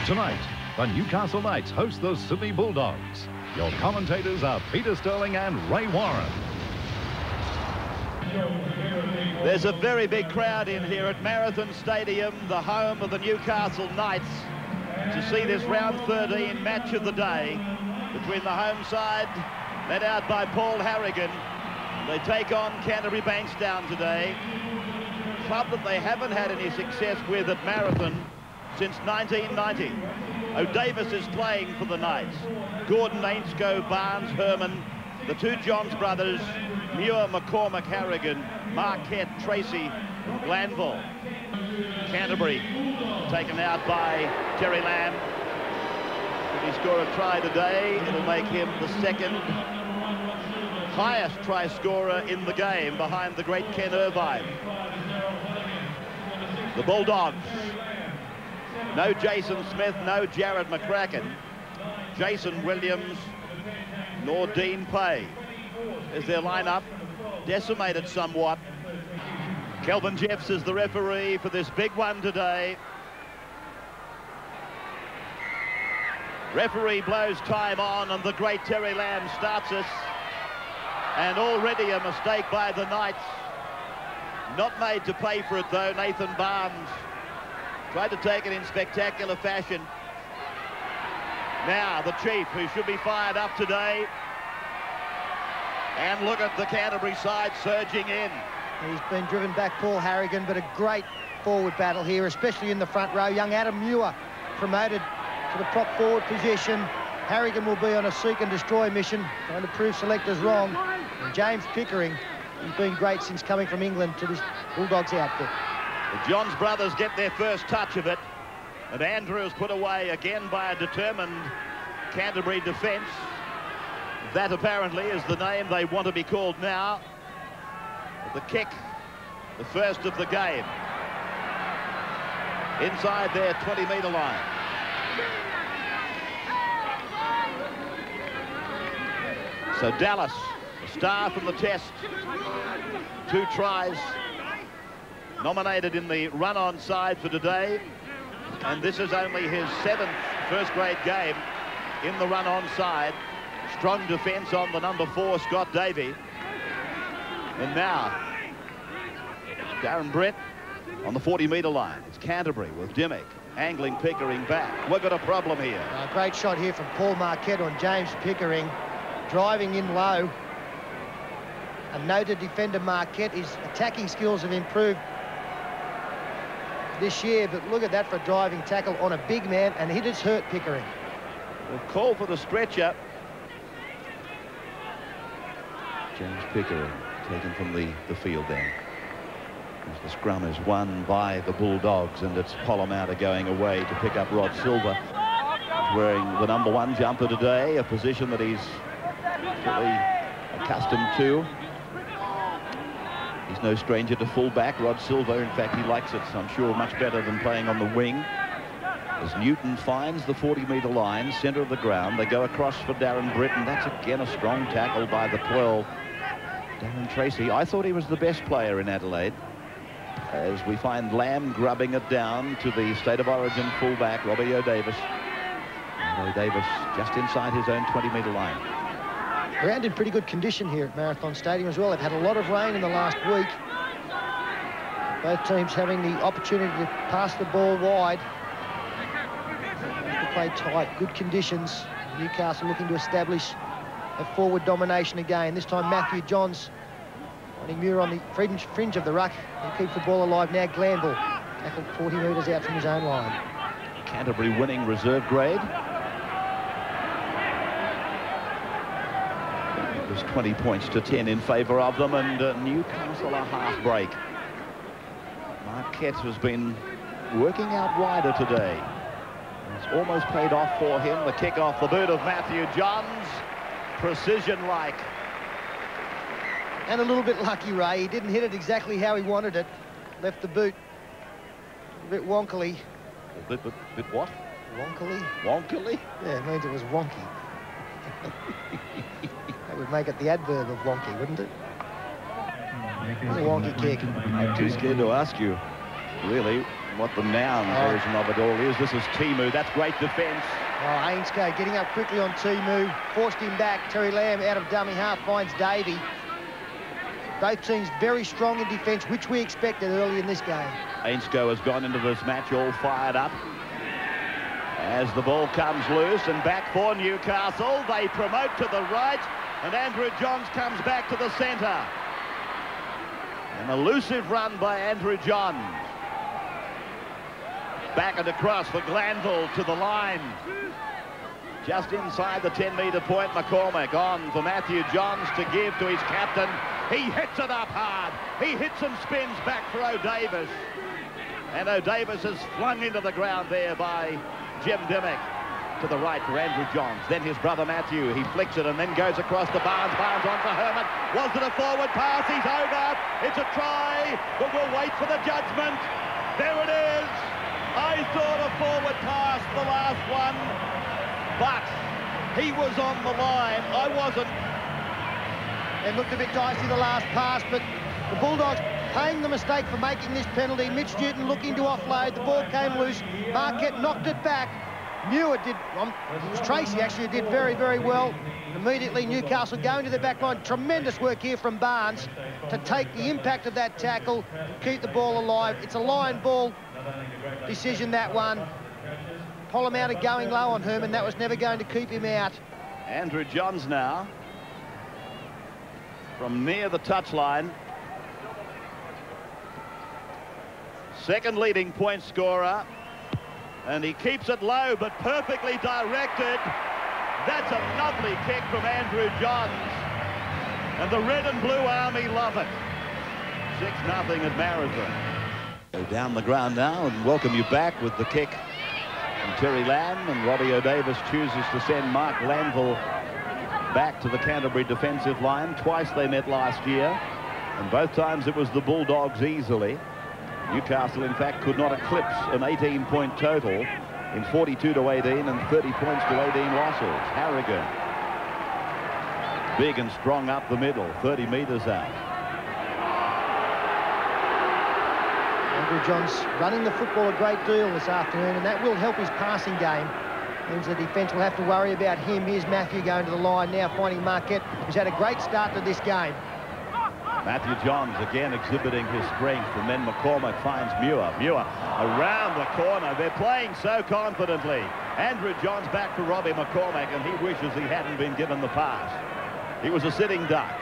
Tonight, the Newcastle Knights host the Sydney Bulldogs. Your commentators are Peter Sterling and Ray Warren. There's a very big crowd in here at Marathon Stadium, the home of the Newcastle Knights, to see this round 13 match of the day between the home side, led out by Paul Harrigan. They take on Canterbury Bankstown today, a club that they haven't had any success with at Marathon since 1990. O'Davis is playing for the Knights. Gordon, Ainscough, Barnes, Herman, the two Johns brothers, Muir, McCormick, Harrigan, Marquette, Tracy, and Glanville. Canterbury taken out by Terry Lamb. If he score a try today, it'll make him the second highest try scorer in the game behind the great Ken Irvine. The Bulldogs. No Jason Smith, no Jared McCracken, Jason Williams, nor Dean Pay. Is their lineup decimated somewhat. Kelvin Jeffes is the referee for this big one today. Referee blows time on, and the great Terry Lamb starts us. And already a mistake by the Knights. Not made to pay for it, though. Nathan Barnes tried to take it in spectacular fashion. Now the Chief, who should be fired up today. And look at the Canterbury side surging in. He's been driven back, Paul Harrigan, but a great forward battle here, especially in the front row. Young Adam Muir promoted to the prop forward position. Harrigan will be on a seek and destroy mission, trying to prove selectors wrong. And James Pickering, he's been great since coming from England to this Bulldogs outfit. The Johns brothers get their first touch of it, and Andrews put away again by a determined Canterbury defence. That apparently is the name they want to be called now. The kick, the first of the game, inside their 20-metre line. So Dallas, a star from the test, 2 tries, nominated in the run-on side for today, and this is only his 7th first-grade game in the run-on side. Strong defence on the number 4, Scott Davey. And now, Darren Brett on the 40-metre line. It's Canterbury with Dimmick angling Pickering back. We've got a problem here. A great shot here from Paul Marquette on James Pickering, driving in low. A noted defender, Marquette. His attacking skills have improved this year, but look at that for a driving tackle on a big man, and it has hurt Pickering. We'll call for the stretcher. James Pickering taken from the field then. As the scrum is won by the Bulldogs, and it's Polomata going away to pick up Rod Silver. He's wearing the number 1 jumper today, a position that he's really accustomed to. He's no stranger to full-back. Rod Silver, in fact, he likes it, I'm sure, much better than playing on the wing. As Newton finds the 40-metre line, centre of the ground, they go across for Darren Britton. That's again a strong tackle by the 12. Darren Tracy, I thought he was the best player in Adelaide. As we find Lamb grubbing it down to the State of Origin fullback, Robbie O'Davis. And O'Davis just inside his own 20-metre line. Ground in pretty good condition here at Marathon Stadium as well. They've had a lot of rain in the last week. Both teams having the opportunity to pass the ball wide. To play tight, good conditions. Newcastle looking to establish a forward domination again. This time Matthew Johns wanting Muir on the fringe of the ruck. He keeps the ball alive now. Glanville tackled 40 metres out from his own line. Canterbury winning reserve grade. It was 20 points to 10 in favour of them, and Newcastle a half break. Marquette has been working out wider today. It's almost paid off for him. The kick off the boot of Matthew Johns. Precision-like. And a little bit lucky, Ray. He didn't hit it exactly how he wanted it. Left the boot a bit wonkily. A bit what? Wonkily? Wonkily? Yeah, it means it was wonky. That would make it the adverb of wonky, wouldn't it? It was a wonky kick. I'm too scared to ask you, really. what the noun version of it all is. This is Timu. That's great defence. Oh, Ainscough getting up quickly on Timu, forced him back. Terry Lamb out of dummy half finds Davey. Both teams very strong in defence, which we expected early in this game. Ainscough has gone into this match all fired up. As the ball comes loose and back for Newcastle, they promote to the right, and Andrew Johns comes back to the centre. An elusive run by Andrew Johns. Back and across for Glanville to the line. Just inside the 10-metre point, McCormack on for Matthew Johns to give to his captain. He hits it up hard. He hits and spins back for O'Davis. And O'Davis is flung into the ground there by Jim Dimmock. To the right for Andrew Johns. Then his brother Matthew. He flicks it and then goes across to Barnes. Barnes on for Herman. Was it a forward pass? He's over. It's a try, but we'll wait for the judgment. There it is. I thought a forward pass, the last one, but he was on the line. I wasn't. It looked a bit dicey the last pass, but the Bulldogs paying the mistake for making this penalty. Mitch Newton looking to offload. The ball came loose. Marquette knocked it back. Muir did, it was Tracy actually who did very, very well. Immediately Newcastle going to the back line. Tremendous work here from Barnes to take the impact of that tackle, keep the ball alive. It's a line ball decision, that one. Polamatta going low on Herman. That was never going to keep him out. Andrew Johns now from near the touchline. Second leading point scorer. And he keeps it low, but perfectly directed. That's a lovely kick from Andrew Johns. And the red and blue army love it. 6-0 at Marathon. Go down the ground now and welcome you back with the kick from Terry Lamb. And Robbie O'Davis chooses to send Mark Glanville back to the Canterbury defensive line. Twice they met last year, and both times it was the Bulldogs easily. Newcastle, in fact, could not eclipse an 18-point total in 42-18 and 30 points to 18 losses. Harrigan, big and strong up the middle, 30 metres out. Andrew Johns running the football a great deal this afternoon, and that will help his passing game. Means the defence will have to worry about him. Here's Matthew going to the line now, finding Marquette, who's had a great start to this game. Matthew Johns again exhibiting his strength, and then McCormack finds Muir. Muir around the corner. They're playing so confidently. Andrew Johns back for Robbie McCormack, and he wishes he hadn't been given the pass. He was a sitting duck.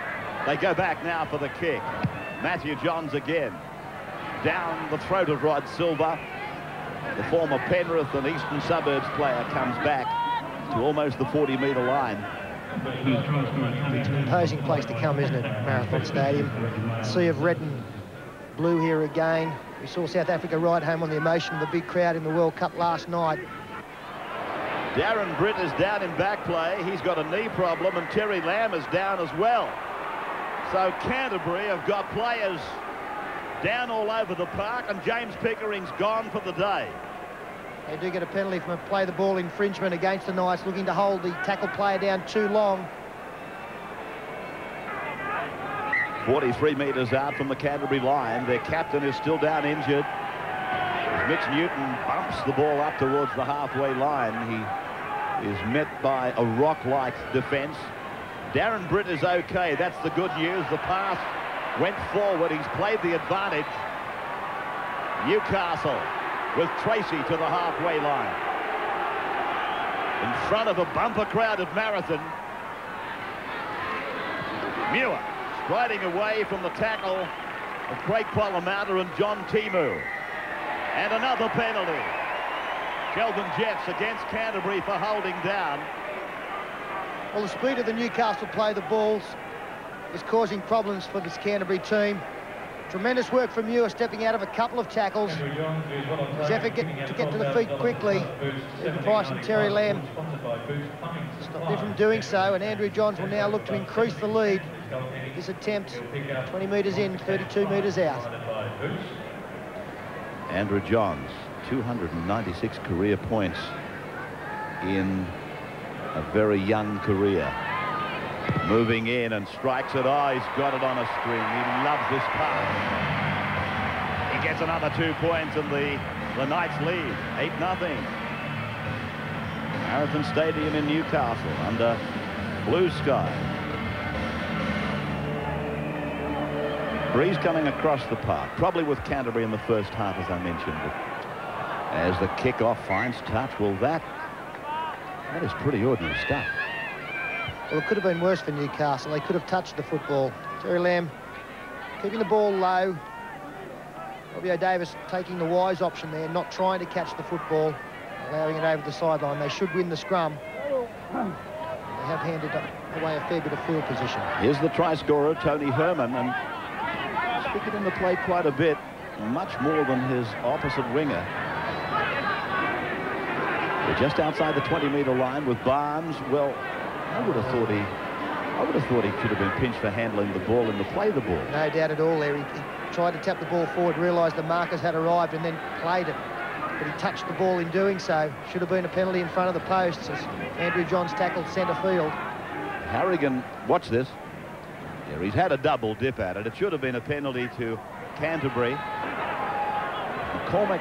They go back now for the kick. Matthew Johns again. Down the throat of Rod Silver. The former Penrith and Eastern Suburbs player comes back to almost the 40-metre line. It's an imposing place to come, isn't it, Marathon Stadium? Sea of red and blue here again. We saw South Africa ride home on the emotion of the big crowd in the World Cup last night. Darren Britt is down in back play. He's got a knee problem, and Terry Lamb is down as well. So Canterbury have got players down all over the park, and James Pickering's gone for the day. They do get a penalty from a play the ball infringement against the Knights, looking to hold the tackle player down too long. 43 metres out from the Canterbury line. Their captain is still down injured. As Mitch Newton bumps the ball up towards the halfway line, he is met by a rock-like defence. Darren Britt is okay. That's the good news. The pass went forward. He's played the advantage. Newcastle with Tracy to the halfway line. In front of a bumper crowd at Marathon. Muir striding away from the tackle of Craig Polamatta and John Timu. And another penalty. Kelvin Jeffes against Canterbury for holding down. Well, the speed of the Newcastle play the balls is causing problems for this Canterbury team. Tremendous work from Muir, stepping out of a couple of tackles. His effort to get to the feet quickly. Price and Terry Lamb stopped him from doing so, and Andrew Johns will now look to increase the lead. This attempt, 20 metres in, 32 metres out. Andrew Johns, 296 career points in a very young career. Moving in and strikes it. Oh, he's got it on a string. He loves this pass. He gets another 2 points, and the The Knights lead 8-0. Marathon Stadium in Newcastle under blue sky. Breeze coming across the park, probably with Canterbury in the first half, as I mentioned. But as the kickoff finds touch, well, that is pretty ordinary stuff. Well, it could have been worse for Newcastle. They could have touched the football. Terry Lamb keeping the ball low. Robbie O'Davis taking the wise option there, not trying to catch the football, allowing it over the sideline. They should win the scrum. They have handed away a fair bit of field position. Here's the try scorer, Tony Herman, and sticking in the play quite a bit, much more than his opposite winger. We're just outside the 20-metre line with Barnes. Well, I would have thought he should have been pinched for handling the ball and to play the ball. No doubt at all there. He tried to tap the ball forward, realised the markers had arrived and then played it. But he touched the ball in doing so. Should have been a penalty in front of the posts as Andrew Johns tackled centre field. Harrigan, watch this. Yeah, he's had a double dip at it. It should have been a penalty to Canterbury. McCormick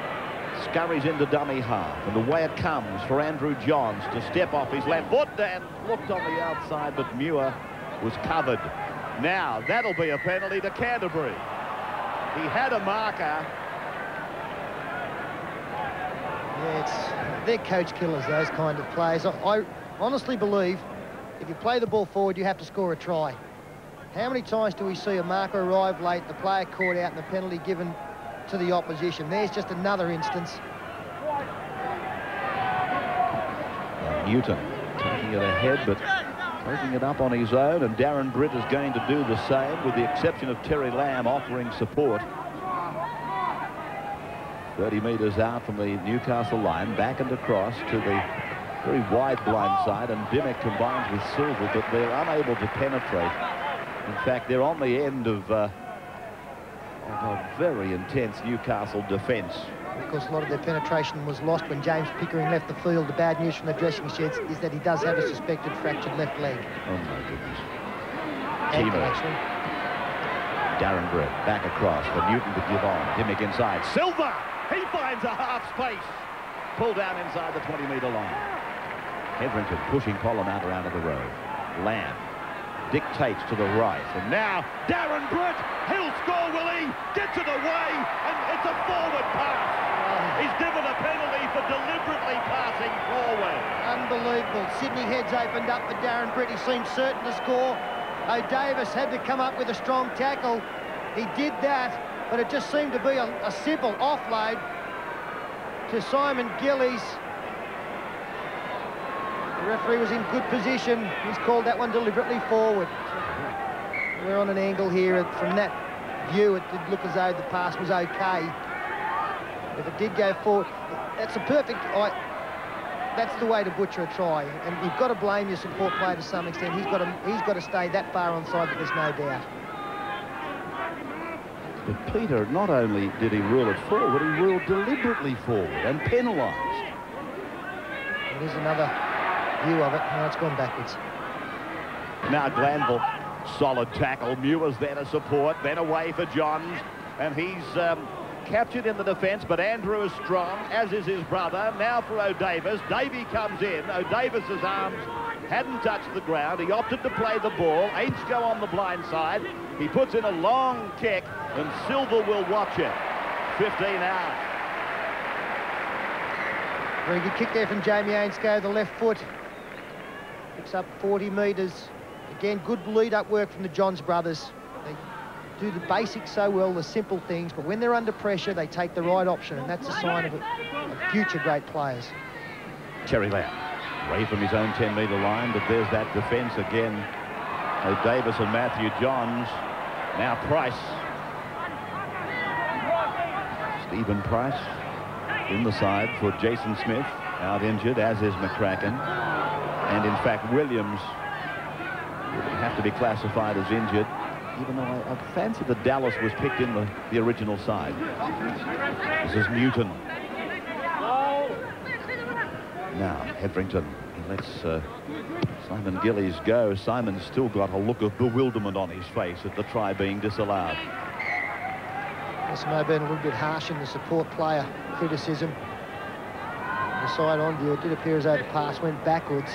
scurries into dummy half, and away it comes for Andrew Johns to step off his left foot and looked on the outside, but Muir was covered. Now, that'll be a penalty to Canterbury. He had a marker. Yeah, they're coach killers, those kind of players. I honestly believe if you play the ball forward, you have to score a try. How many times do we see a marker arrive late, the player caught out, and the penalty given to the opposition? There's just another instance. Newton taking it ahead, but taking it up on his own, and Darren Britt is going to do the same, with the exception of Terry Lamb offering support. 30 metres out from the Newcastle line, back and across to the very wide blind side, and Dimmick combines with Silver, but they're unable to penetrate. In fact, they're on the end of a very intense Newcastle defence. Of course, a lot of their penetration was lost when James Pickering left the field. The bad news from the dressing sheds is that he does have a suspected fractured left leg. Oh, my goodness. Ankle, actually. Darren Britt back across for Newton to give on. Dimmick inside. Silver! He finds a half space. Pulled down inside the 20-metre line. Hetherington pushing Polamatta out of the road. Lamb dictates to the right, and now Darren Britt, he'll score, will he? Gets it away, and it's a forward pass. He's given a penalty for deliberately passing forward. Unbelievable. Sydney heads opened up for Darren Britt. He seemed certain to score. O'Davis had to come up with a strong tackle. He did that, but it just seemed to be a simple offload to Simon Gillies. The referee was in good position. He's called that one deliberately forward. We're on an angle here. From that view, it did look as though the pass was okay. If it did go forward, that's a perfect... that's the way to butcher a try. And you've got to blame your support player to some extent. He's got to stay that far onside that there's no doubt. But Peter, not only did he rule it forward, he ruled deliberately forward and penalised. There's another view of it. Now it's gone backwards. Now Glanville, solid tackle. Muir's there to support, then away for Johns, and he's captured in the defence, but Andrew is strong, as is his brother. Now for O'Davis. Davey comes in. O'Davis's arms hadn't touched the ground. He opted to play the ball. Ainsko on the blind side. He puts in a long kick, and Silver will watch it. 15 out. Very good kick there from Jamie Ainsko, the left foot. Picks up 40 metres. Again, good lead-up work from the Johns brothers. They do the basics so well, the simple things, but when they're under pressure, they take the right option, and that's a sign of future great players. Terry Lamb, away from his own 10-metre line, but there's that defence again. O'Davis and Matthew Johns. Now Price. Stephen Price in the side for Jason Smith, out injured, as is McCracken. And in fact, Williams would have to be classified as injured, even though I fancy that Dallas was picked in the original side. This is Newton. Now, Hetherington, he lets Simon Gillies go. Simon's still got a look of bewilderment on his face at the try being disallowed. This may have been a little bit harsh in the support player criticism. The side on view, it did appear as though the pass went backwards.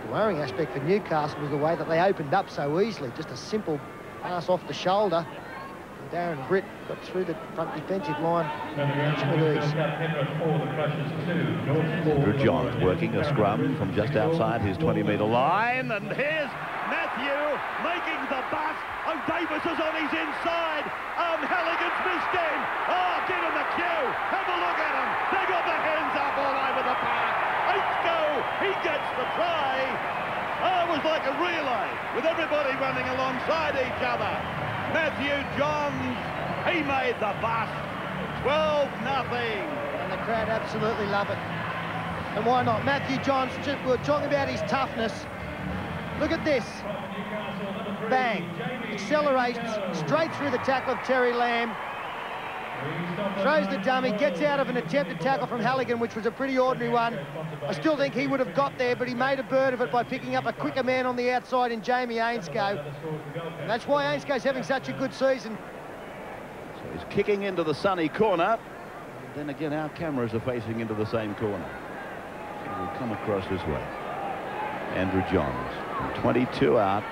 The worrying aspect for Newcastle was the way that they opened up so easily. Just a simple pass off the shoulder. And Darren Britt got through the front defensive line. Andrew Johns working a scrum from just outside his 20-metre line. And here's Matthew making the bust. Oh, Davis is on his inside. Halligan's missed in. Oh, get in the queue. Have a look at him. They got the hands up all over the park. 8th go. He gets the try. Oh, it was like a relay with everybody running alongside each other. Matthew Johns, he made the bust. 12-0. And the crowd absolutely love it. And why not? Matthew Johns, we're talking about his toughness. Look at this. Bang. Accelerates straight through the tackle of Terry Lamb. Throws the dummy, gets out of an attempted tackle from Halligan, which was a pretty ordinary one. I still think he would have got there, but he made a bird of it by picking up a quicker man on the outside in Jamie Ainscough. And that's why Ainscoe's having such a good season. So he's kicking into the sunny corner. Then again, our cameras are facing into the same corner. So we'll come across this way. Andrew Johns, from 22 out.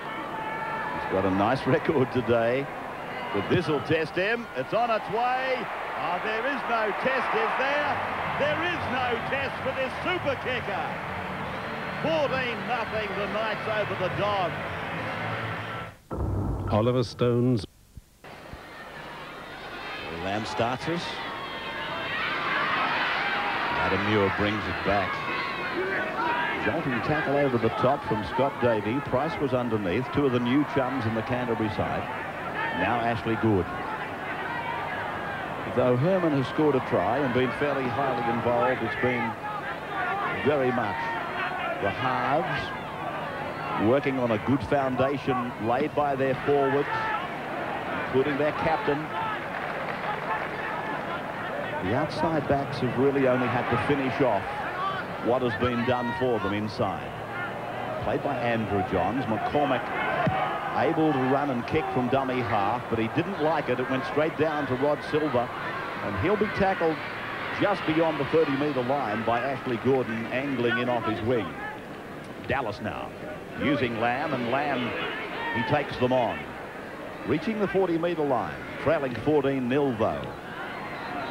He's got a nice record today. But this will test him. It's on its way. Oh, there is no test, is there? There is no test for this super kicker. 14-0, the Knights over the Dogs. Oliver Stones. Lamb starts us. Adam Muir brings it back. Jolting tackle over the top from Scott Davey. Price was underneath. Two of the new chums in the Canterbury side. Now Ashley Good. Though Herman has scored a try and been fairly highly involved, it's been very much the halves working on a good foundation laid by their forwards, including their captain. The outside backs have really only had to finish off what has been done for them inside. Played by Andrew Johns. McCormack able to run and kick from dummy half, but he didn't like it. It went straight down to Rod Silver, and he'll be tackled just beyond the 30-metre line by Ashley Gordon, angling in off his wing. Dallas now using Lamb, and Lamb, he takes them on. Reaching the 40-metre line, trailing 14-0 though.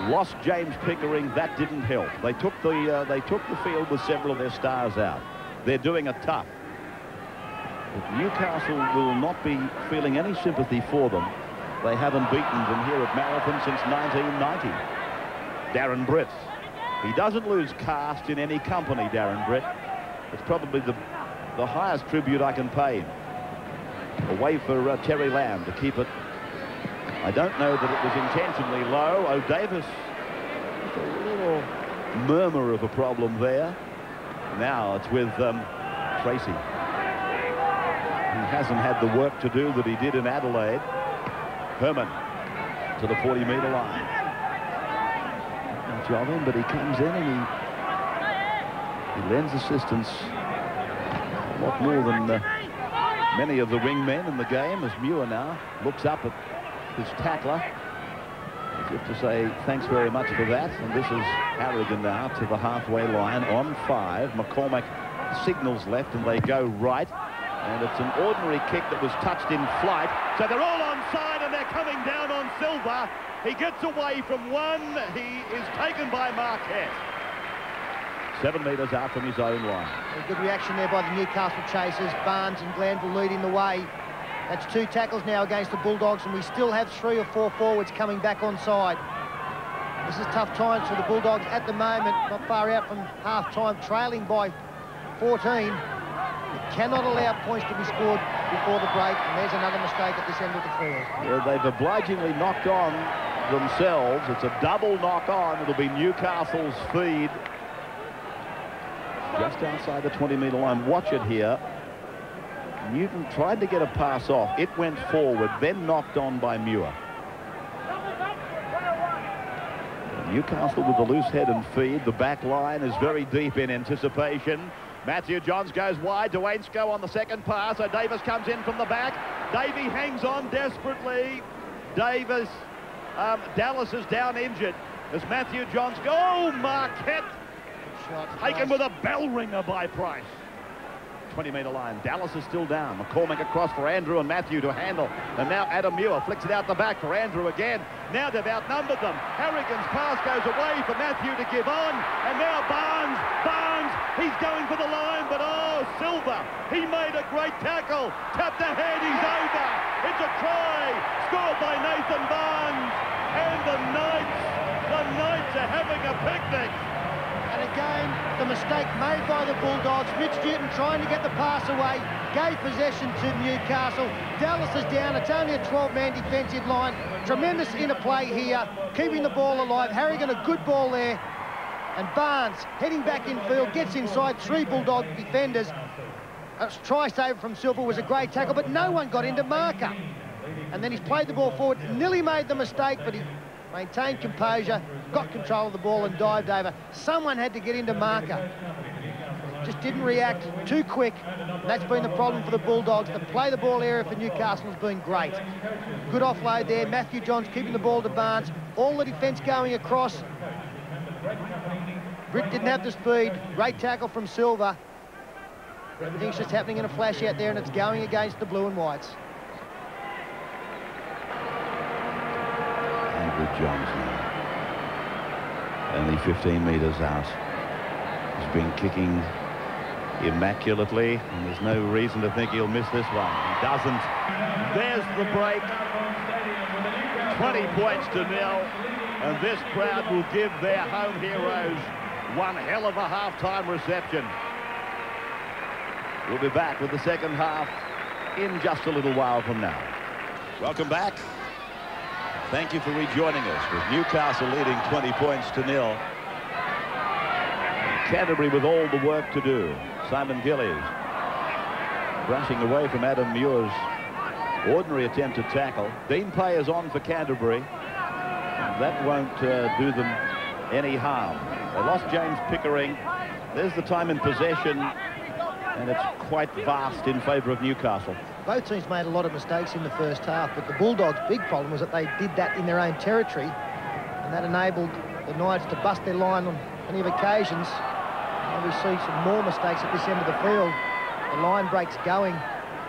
Lost James Pickering, that didn't help. They took the field with several of their stars out. They're doing it tough. But Newcastle will not be feeling any sympathy for them. They haven't beaten them here at Marathon since 1990. Darren Britt. He doesn't lose caste in any company, Darren Britt. It's probably the highest tribute I can pay him. A way for Terry Lamb to keep it. I don't know that it was intentionally low. Oh, Davis, a little murmur of a problem there. Now it's with Tracy. He hasn't had the work to do that he did in Adelaide. Herman to the 40-metre line. Not much of him, but he comes in and he lends assistance a lot more than many of the wing men in the game, as Muir now looks up at his tackler as if to say thanks very much for that. And this is Harrigan now to the halfway line on 5. McCormack signals left and they go right. And it's an ordinary kick that was touched in flight. So they're all onside and they're coming down on Silver. He gets away from one. He is taken by Marquette. 7 metres out from his own line. A good reaction there by the Newcastle chasers. Barnes and Glanville leading the way. That's 2 tackles now against the Bulldogs, and we still have 3 or 4 forwards coming back onside. This is tough times for the Bulldogs at the moment, not far out from half-time, trailing by 14. You cannot allow points to be scored before the break, and there's another mistake at this end of the field. Yeah, they've obligingly knocked on themselves. It's a double knock-on. It'll be Newcastle's feed just outside the 20-metre line. Watch it here. Newton tried to get a pass off. It went forward, then knocked on by Muir. Newcastle with the loose head and feed. The back line is very deep in anticipation. Matthew Johns goes wide to Ainscough on the second pass. So Davis comes in from the back. Davey hangs on desperately. Davis Dallas is down injured as Matthew Johns go. Oh, Marquette taken with a bell ringer by Price. 20-metre line. Dallas is still down. McCormick across for Andrew and Matthew to handle. And now Adam Muir flicks it out the back for Andrew again. Now they've outnumbered them. Harrigan's pass goes away for Matthew to give on. And now Barnes, he's going for the line, but oh, Silver, he made a great tackle. Tapped ahead, he's over. It's a try, scored by Nathan Barnes. And the Knights are having a picnic. And again, the mistake made by the Bulldogs. Mitch Newton trying to get the pass away, gave possession to Newcastle. Dallas is down. It's only a 12-man defensive line. Tremendous interplay here, keeping the ball alive. Harrigan, a good ball there. And Barnes, heading back infield, gets inside 3 Bulldog defenders. A try save from Silver was a great tackle, but no one got into marker. And then he's played the ball forward, nearly made the mistake, but he maintained composure, got control of the ball and dived over. Someone had to get into marker. Just didn't react, too quick. That's been the problem for the Bulldogs. The play the ball area for Newcastle has been great. Good offload there. Matthew Johns keeping the ball to Barnes. All the defence going across. Britt didn't have the speed. Great tackle from Silver. Everything's just happening in a flash out there, and it's going against the blue and whites. Johns now. Only 15 metres out. He's been kicking immaculately, and there's no reason to think he'll miss this one. He doesn't. There's the break. 20 points to 0, and this crowd will give their home heroes one hell of a half-time reception. We'll be back with the second half in just a little while from now. Welcome back. Thank you for rejoining us with Newcastle leading 20 points to 0. Canterbury with all the work to do. Simon Gillies brushing away from Adam Muir's ordinary attempt to tackle. Dean Pay is on for Canterbury. That won't do them any harm. They lost James Pickering. There's the time in possession, and it's quite vast in favour of Newcastle. Both teams made a lot of mistakes in the first half, but the Bulldogs' big problem was that they did that in their own territory, and that enabled the Knights to bust their line on many of occasions. And we see some more mistakes at this end of the field. The line breaks going.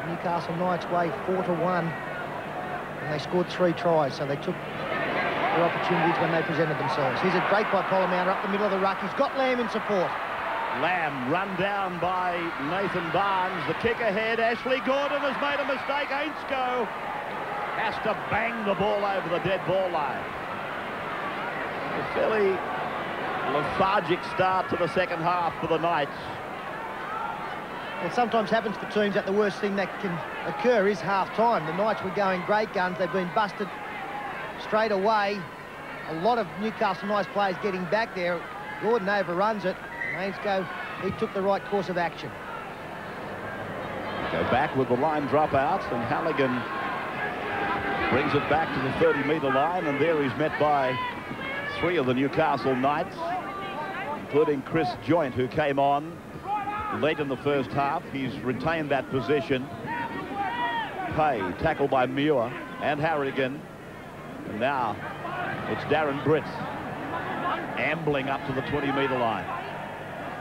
Newcastle Knights way 4-1, and they scored 3 tries, so they took their opportunities when they presented themselves. Here's a break by Polamander up the middle of the ruck. He's got Lamb in support. Lamb run down by Nathan Barnes. The kick ahead. Ashley Gordon has made a mistake. Ainsko has to bang the ball over the dead ball line. A fairly lethargic start to the second half for the Knights. It sometimes happens for teams that the worst thing that can occur is half-time. The Knights were going great guns. They've been busted straight away. A lot of Newcastle Knights players getting back there. Gordon overruns it. Ainsko, he took the right course of action. Go back with the line drop out, and Halligan brings it back to the 30-metre line, and there he's met by 3 of the Newcastle Knights, including Chris Joynt, who came on late in the first half. He's retained that position. Pay, tackled by Muir and Harrigan. And now it's Darren Britt ambling up to the 20-metre line.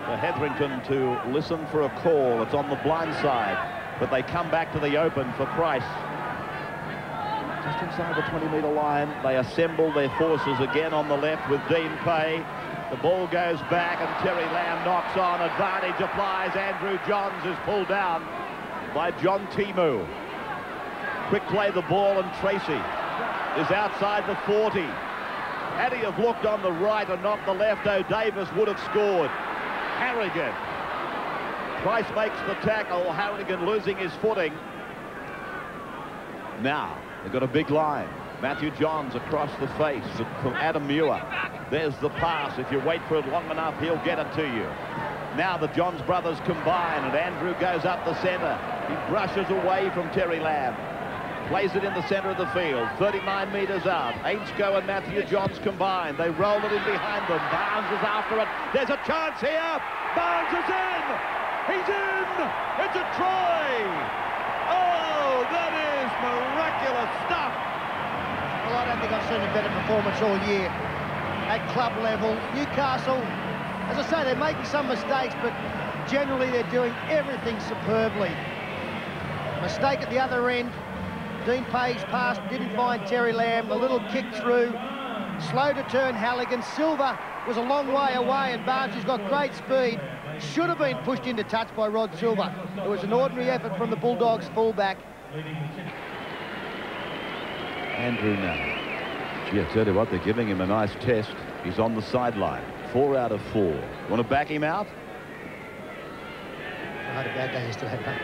For Hetherington to listen for a call. It's on the blind side, but they come back to the open for Price. Just inside the 20-metre line, they assemble their forces again on the left with Dean Pay. The ball goes back and Terry Lamb knocks on. Advantage applies. Andrew Johns is pulled down by John Timu. Quick play the ball, and Tracy is outside the 40. Had he have looked on the right and not the left, O'Davis would have scored. Harrigan. Price makes the tackle. Harrigan losing his footing. Now, they've got a big line. Matthew Johns across the face from Adam Muir. There's the pass. If you wait for it long enough, he'll get it to you. Now the Johns brothers combine, and Andrew goes up the centre. He brushes away from Terry Lamb. Plays it in the centre of the field, 39 metres out. Ainsko and Matthew Johns combine. They roll it in behind them. Barnes is after it. There's a chance here. Barnes is in. He's in. It's a try. Oh, that is miraculous stuff. Well, I don't think I've seen a better performance all year at club level. Newcastle, as I say, they're making some mistakes, but generally they're doing everything superbly. Mistake at the other end. Dean Pay's pass didn't find Terry Lamb. A little kick through. Slow to turn Halligan. Silva was a long way away, and Barnes, who's got great speed, should have been pushed into touch by Rod Silva. It was an ordinary effort from the Bulldogs fullback. Andrew now. Gee, I tell you what, they're giving him a nice test. He's on the sideline. 4 out of 4. Want to back him out? I had a bad day yesterday, mate.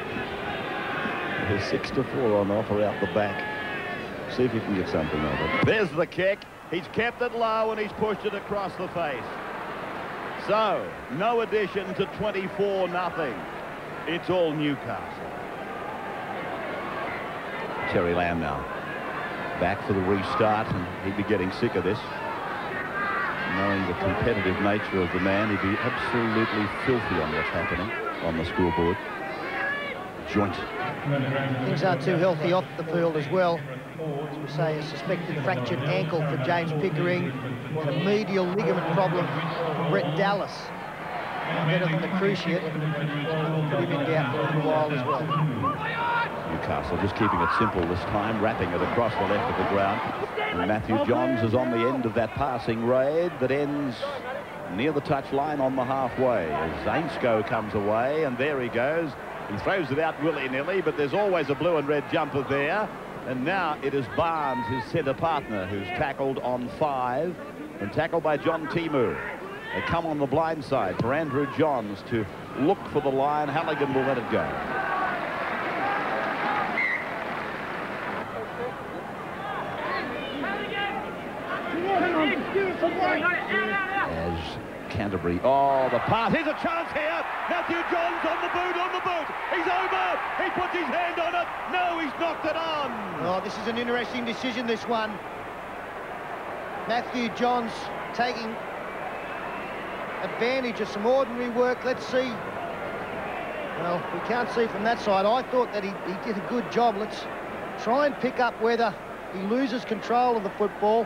There's 6 to 4 on offer out the back. See if you can get something of it. There's the kick. He's kept it low and he's pushed it across the face. So, no addition to 24-0. It's all Newcastle. Terry Lamb now. Back for the restart, and he'd be getting sick of this. Knowing the competitive nature of the man, he'd be absolutely filthy on what's happening on the scoreboard. Joint. Things aren't too healthy off the field as well. As we say, a suspected fractured ankle for James Pickering and a medial ligament problem for Brett Dallas. Better than the cruciate. Put him in doubt for a little while as well. Newcastle just keeping it simple this time, wrapping it across the left of the ground. And Matthew Johns is on the end of that passing raid that ends near the touch line on the halfway as Zainsko comes away, and there he goes. He throws it out willy-nilly, but there's always a blue and red jumper there. And now it is Barnes, his centre partner, who's tackled on 5 and tackled by John Timu. They come on the blind side for Andrew Johns to look for the line. Halligan will let it go. As Canterbury, oh, the pass, here's a chance here. Matthew Johns on the boot, he's over, he puts his hand on it, no, he's knocked it on. Oh, this is an interesting decision, this one. Matthew Johns taking advantage of some ordinary work. Let's see. Well, we can't see from that side. I thought that he did a good job. Let's try and pick up whether he loses control of the football.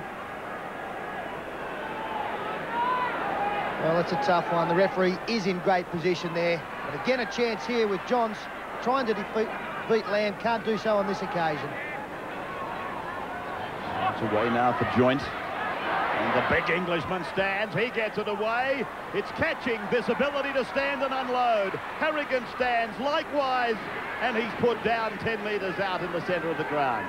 Well, it's a tough one. The referee is in great position there. But again, a chance here with Johns trying to beat Lamb. Can't do so on this occasion. It's away now for Joint. And the big Englishman stands. He gets it away. It's catching this ability to stand and unload. Harrigan stands likewise, and he's put down 10 metres out in the centre of the ground.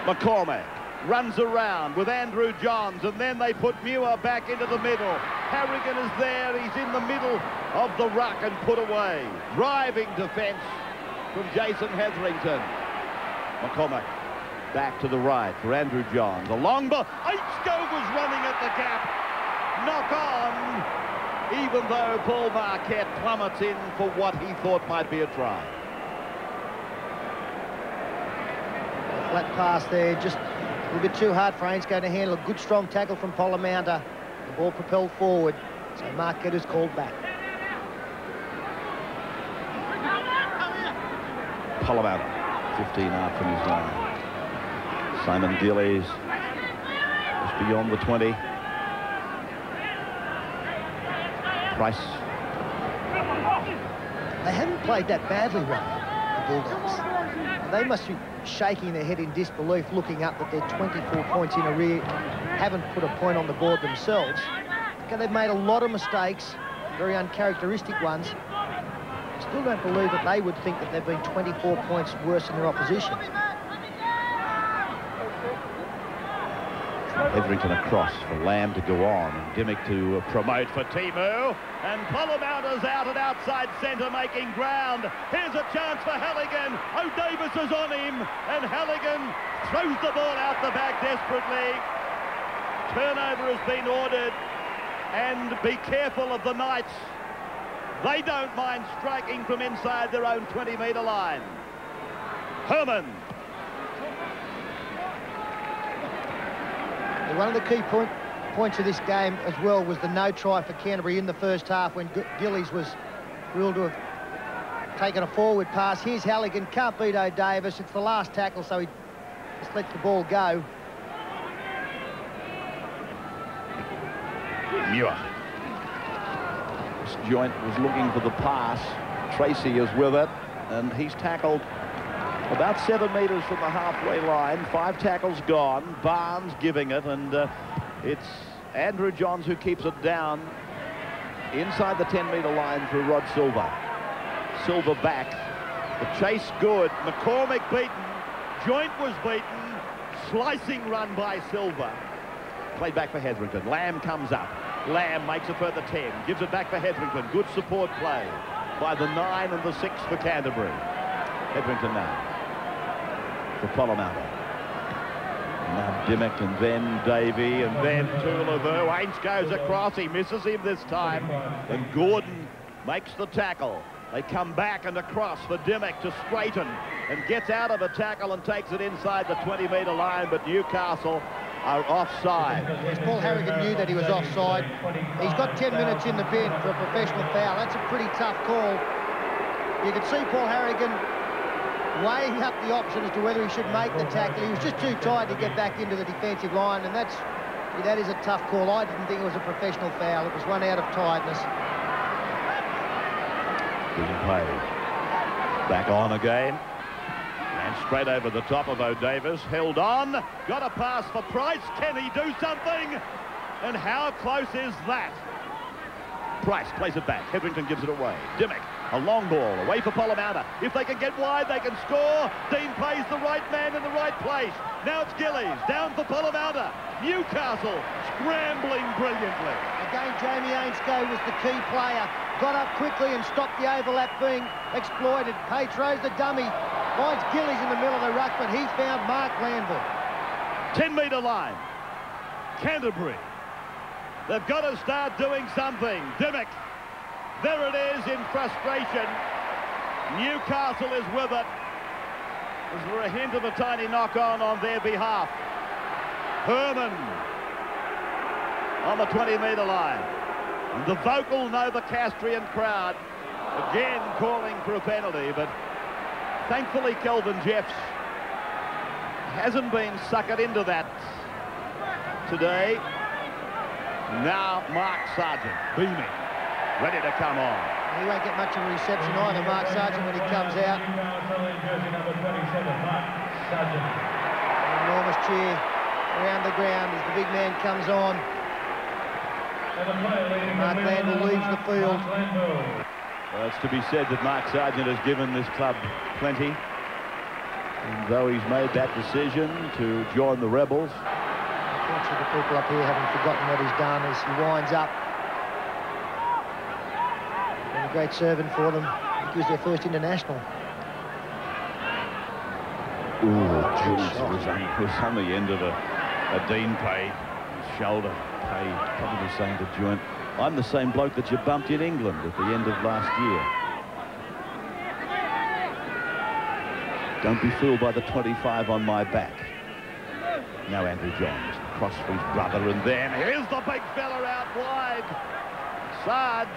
McCormack runs around with Andrew Johns, and then they put Muir back into the middle. Harrigan is there. He's in the middle of the ruck and put away. Driving defence from Jason Hetherington. McCormack back to the right for Andrew Johns. A long ball. Zainsko was running at the gap. Knock on, even though Paul Marquette plummets in for what he thought might be a try. Flat pass there, just a little bit too hard for Zainsko to handle. A good strong tackle from Polamander. The ball propelled forward, so Marquette is called back. Polamander, 15 out from his line. Simon Gillies just beyond the 20. Price. They haven't played that badly, Ray, the Bulldogs. They must be shaking their head in disbelief, looking up that they're 24 points in arrear, haven't put a point on the board themselves. Okay, they've made a lot of mistakes, very uncharacteristic ones. I still don't believe that they would think that they've been 24 points worse than their opposition. Hetherington across for Lamb to go on, and Dimmick to promote For Timu, and Polomaunder's out at outside centre making ground. Here's a chance for Halligan. O'Davis is on him, and Halligan throws the ball out the back desperately. Turnover has been ordered, and be careful of the Knights. They don't mind striking from inside their own 20-metre line. Herman. One of the key points of this game as well was the no try for Canterbury in the first half when Gillies was ruled to have taken a forward pass. Here's Halligan, can't beat O'Davis. It's the last tackle, so he Just lets the ball go. Muir. This joint was looking for the pass. Tracy is with it, and he's tackled about 7 metres from the halfway line. 5 tackles gone. Barnes giving it, and it's Andrew Johns who keeps it down inside the 10-metre line for Rod Silver. Silver back. The chase good. McCormick beaten. Joint was beaten. Slicing run by Silver. Played back for Hetherington. Lamb comes up. Lamb makes a further 10. Gives it back for Hetherington. Good support play by the 9 and the 6 for Canterbury. Hetherington now for Polamalu. Now Dimmock, and then Davey, and then Tulavau. Ainge goes across. He misses him this time. And Gordon makes the tackle. They come back and across for Dimmock to straighten and gets out of a tackle and takes it inside the 20-metre line, but Newcastle are offside. Yes, Paul Harrigan knew that he was offside. He's got 10 minutes in the bin for a professional foul. That's a pretty tough call. You can see Paul Harrigan weighing up the option as to whether he should make the tackle. He was just too tired to get back into the defensive line, and that is a tough call. I didn't think it was a professional foul. It was one out of tiredness. Didn't play. Back on again. And straight over the top of O'Davis. Held on. Got a pass for Price. Can he do something? And how close is that? Price plays it back. Hetherington gives it away. Dimmock, a long ball away for Polamalu. If they can get wide, they can score. Dean plays the right man in the right place. Now it's Gillies. Down for Polamalu. Newcastle scrambling brilliantly. Again, Jamie Ainscough was the key player. Got up quickly and stopped the overlap being exploited. Page throws the dummy. Finds Gillies in the middle of the ruck, but he found Mark Glanville. 10-metre line. Canterbury. They've got to start doing something. Dimmock. There it is in frustration. Newcastle is with it. Is there a hint of a tiny knock-on their behalf? Herman on the 20-metre line. And the vocal Novocastrian crowd again calling for a penalty, but thankfully Kelvin Jeffes hasn't been suckered into that today. Now Mark Sargent, beaming, ready to come on. He won't get much of a reception either, Mark Sargent, when he comes out. An enormous cheer around the ground as the big man comes on. Mark Glanville leaves the field. Well, it's to be said that Mark Sargent has given this club plenty. And though he's made that decision to join the Rebels, Unfortunately, the people up here haven't forgotten what he's done as he winds up. Been a great servant for them. He was their first international. was on the end of a Dean Pay shoulder. Pay probably saying to Joint, I'm the same bloke that you bumped in England at the end of last year. Don't be fooled by the 25 on my back. Now Andrew Johns, cross for his brother, and then Here's the big fella out wide. Sarge.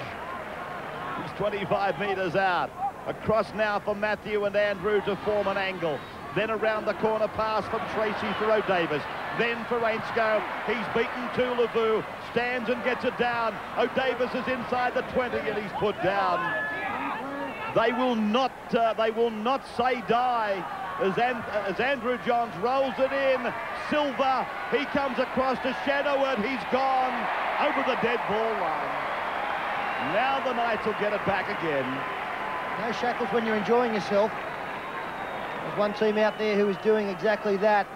He's 25 metres out. Across now for Matthew and Andrew to form an angle. Then around the corner pass from Tracy for O'Davis. Then for Ainscough. He's beaten Tulavau. Stands and gets it down. O'Davis is inside the 20 and he's put down. They will not say die as Andrew Johns rolls it in. Silver, he comes across to shadow it. He's gone over the dead ball line. Now the Knights will get it back again. No shackles when you're enjoying yourself. There's one team out there who is doing exactly that.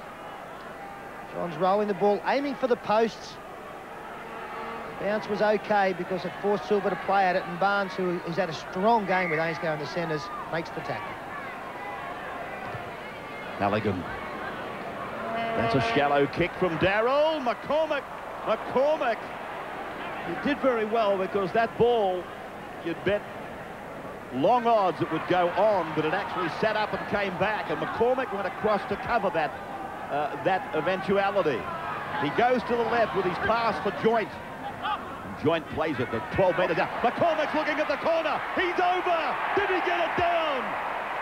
Johns rolling the ball, aiming for the posts. Bounce was okay because it forced Silver to play at it, and Barnes, who has had a strong game with Ainscough in the centres, makes the tackle. Halligan. That's a shallow kick from Darrell. McCormick. He did very well because that ball, you'd bet long odds it would go on, but it actually sat up and came back, and McCormick went across to cover that eventuality. He goes to the left with his pass for Joint. And Joint plays it the 12 metres down. McCormick's looking at the corner. He's over. Did he get it down?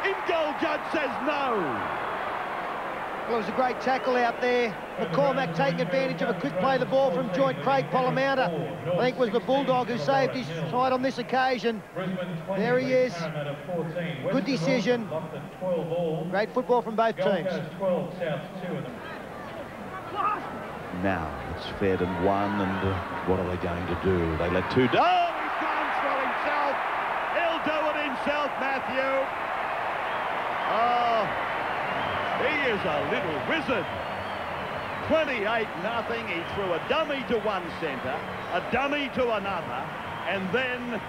In goal, judge says no. Well, it was a great tackle out there. McCormack taking advantage of a quick play the ball from joint. Craig Pollamouta, I think, was the Bulldog who saved his side on this occasion. There he is. Good decision. Great football from both teams. Now it's fed and won, and what are they going to do? They let two... Oh, he's gone for himself. He'll do it himself, Matthew. Oh, he is a little wizard. 28-0. He threw a dummy to one centre, a dummy to another, and then,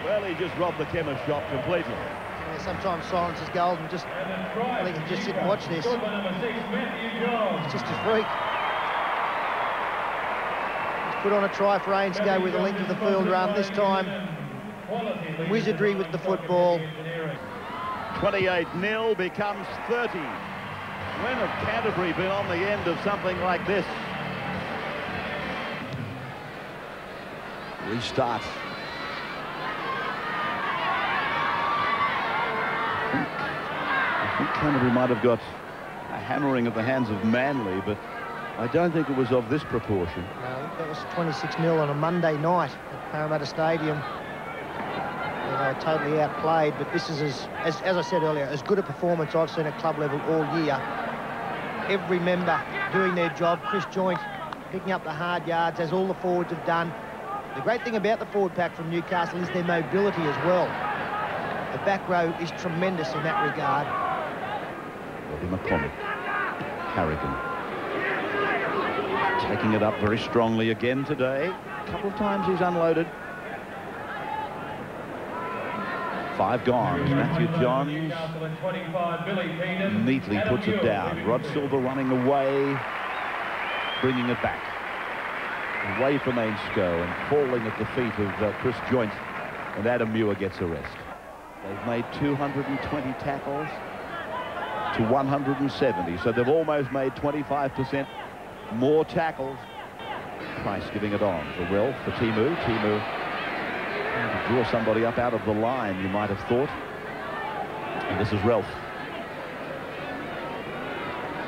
well, he just robbed the chemist shop completely. Yeah, sometimes silence is golden. I think you can just sit and watch this. It's just a freak. He's put on a try for Ainscough with a length of the field run. This time, wizardry with the football. 28-0 becomes 30. When have Canterbury been on the end of something like this? Restart. I think Canterbury might have got a hammering at the hands of Manly, but I don't think it was of this proportion. No, that was 26-0 on a Monday night at Parramatta Stadium. They were totally outplayed, but this is, as I said earlier, as good a performance I've seen at club level all year. Every member doing their job. Chris Joint picking up the hard yards, as all the forwards have done. The great thing about the forward pack from Newcastle is their mobility as well. The back row is tremendous in that regard. McCormack. Harrigan. Taking it up very strongly again today. A couple of times he's unloaded. 5 gone. Matthew Johns neatly puts it down. Rod Silver running away, bringing it back. Away from Ainscough and falling at the feet of Chris Joint, and Adam Muir gets a rest. They've made 220 tackles to 170, so they've almost made 25% more tackles. Price giving it on for Ralph, for Timu. Timu trying to draw somebody up out of the line, you might have thought. And this is Ralph.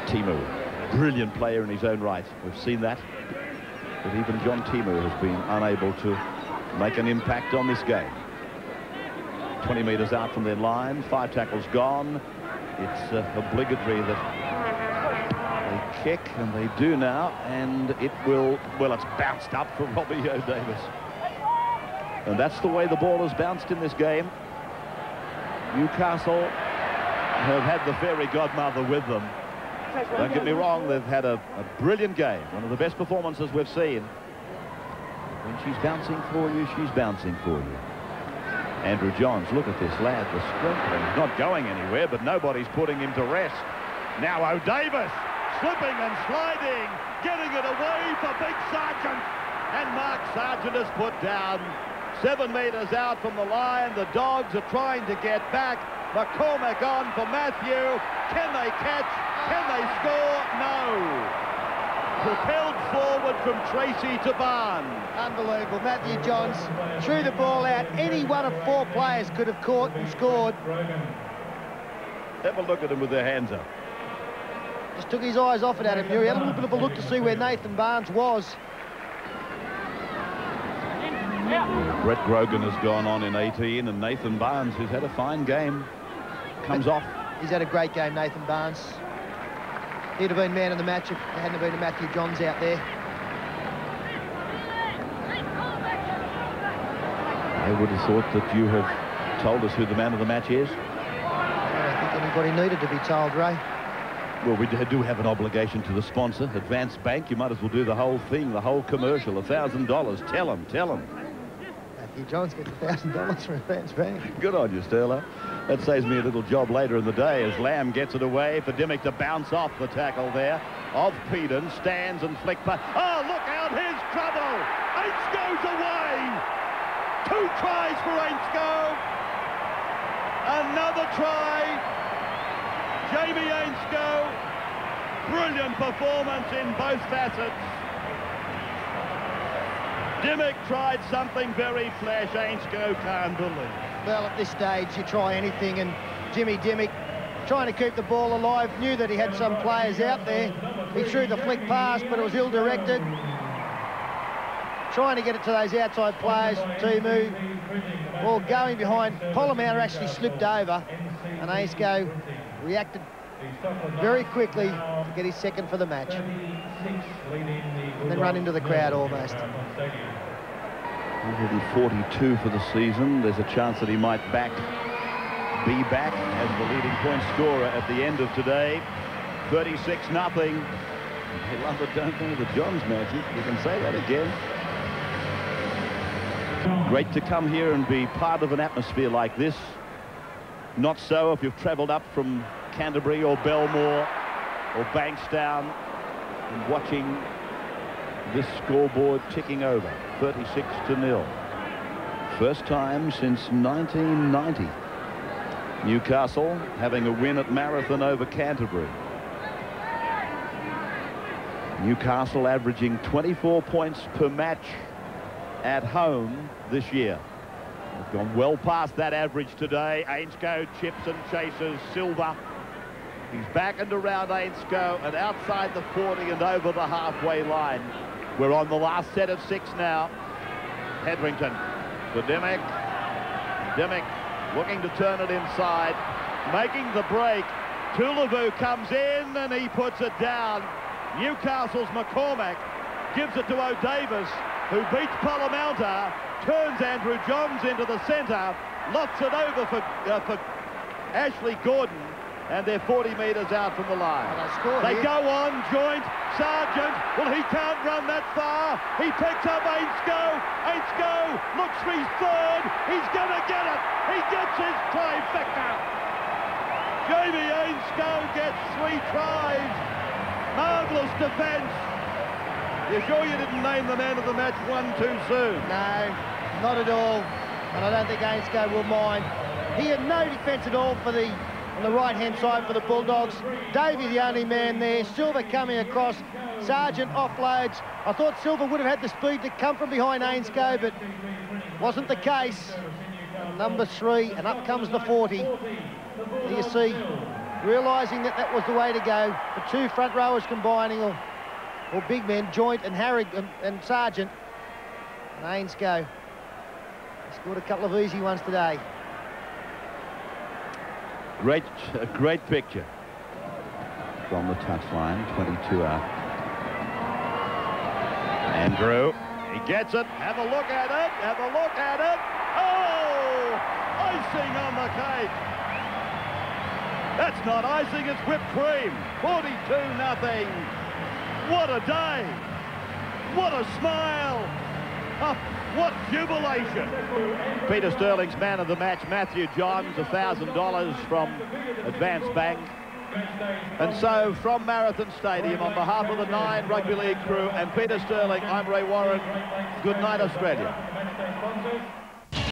Timu, brilliant player in his own right. We've seen that. But even John Timu has been unable to make an impact on this game. 20 metres out from their line, 5 tackles gone. It's obligatory that they kick, and they do now, and it will, well, it's bounced up for Robbie O'Davis. And that's the way the ball has bounced in this game. Newcastle have had the fairy godmother with them. Don't get me wrong, they've had a brilliant game, one of the best performances we've seen. When she's bouncing for you, she's bouncing for you. Andrew Johns, look at this lad, the strength. He's not going anywhere, but nobody's putting him to rest. Now O'Davis, slipping and sliding, getting it away for Big Sargent. And Mark Sargent is put down 7 metres out from the line. The Dogs are trying to get back. McCormack on for Matthew. Can they catch? Can they score? No. Propelled forward from Tracy to Barnes. Unbelievable. Matthew Johns threw the ball out. Any one of 4 players could have caught and scored. Have a look at him with their hands up. Just took his eyes off it at him. He had a little bit of a look to see where Nathan Barnes was. Brett Grogan has gone on in 18, and Nathan Barnes, who's had a fine game, comes off. He's had a great game, Nathan Barnes. He'd have been man of the match if there hadn't been a Matthew Johns out there. I would have thought that you have told us who the man of the match is. I don't think anybody needed to be told, Ray. Well, we do have an obligation to the sponsor, Advance Bank. You might as well do the whole thing, the whole commercial, $1,000. Tell them. Matthew Johns gets $1,000 from Advance Bank. Good on you, Sterler. That saves me a little job later in the day as Lamb gets it away for Dimmick to bounce off the tackle there of Peden. Stands and flick pass. Oh, look out, here's trouble. Ainsco's away. 2 tries for Ainscow. Another try. Jamie Ainscow. Brilliant performance in both facets. Dimmick tried something very flash. Ainscow can't believe. Well, at this stage, you try anything, and Jimmy Dimmick trying to keep the ball alive, knew that he had some players out there. He threw the flick pass, but it was ill-directed. Trying to get it to those outside players, Timu. Ball going behind. Polamalu actually slipped over, and Ainscough reacted very quickly to get his second for the match. And then run into the crowd almost. 142 for the season. There's a chance that he might be back as the leading point scorer at the end of today. 36-0. They love it, don't they, the Johns matches? You can say that again. Great to come here and be part of an atmosphere like this. Not so if you've travelled up from Canterbury or Belmore or Bankstown and watching this scoreboard ticking over. 36-0. First time since 1990. Newcastle having a win at Marathon over Canterbury. Newcastle averaging 24 points per match at home this year. They've gone well past that average today. Ainscough chips and chases Silva. He's back and around Ainscough and outside the 40 and over the halfway line. We're on the last set of 6 now. Hetherington to Dimmick. Dimmick looking to turn it inside, making the break. Tulivu comes in and he puts it down. Newcastle's McCormack gives it to O'Davis, who beats Polamalu, turns Andrew Johns into the centre, lofts it over for Ashley Gordon, and they're 40 metres out from the line. They go on, joint, Sargent, well, he can't run that far. He picks up Ainscough. Ainscough looks for his third. He's going to get it. He gets his trifecta. Jamie Ainscough gets 3 tries. Marvellous defence. You're sure you didn't name the man of the match one too soon? No, not at all. And I don't think Ainscough will mind. He had no defence at all for on the right-hand side for the Bulldogs. Davey the only man there. Silva coming across. Sargent offloads. I thought Silva would have had the speed to come from behind Ainscough, but wasn't the case. Number 3, and up comes the 40. You see, realising that that was the way to go. The 2 front rowers combining, or big men, Joint and Harrigan and Sargent. And Ainscough scored a couple of easy ones today. A great picture from the touchline. 22 out. Andrew, he gets it. Have a look at it. Have a look at it. Oh, icing on the cake. That's not icing, it's whipped cream. 42-0. What a day. What a smile. Oh, what jubilation. Peter Sterling's man of the match, Matthew Johns, $1,000 from Advance Bank. And so from Marathon Stadium, on behalf of the 9 rugby league crew and Peter Sterling, I'm Ray Warren. Good night, Australia.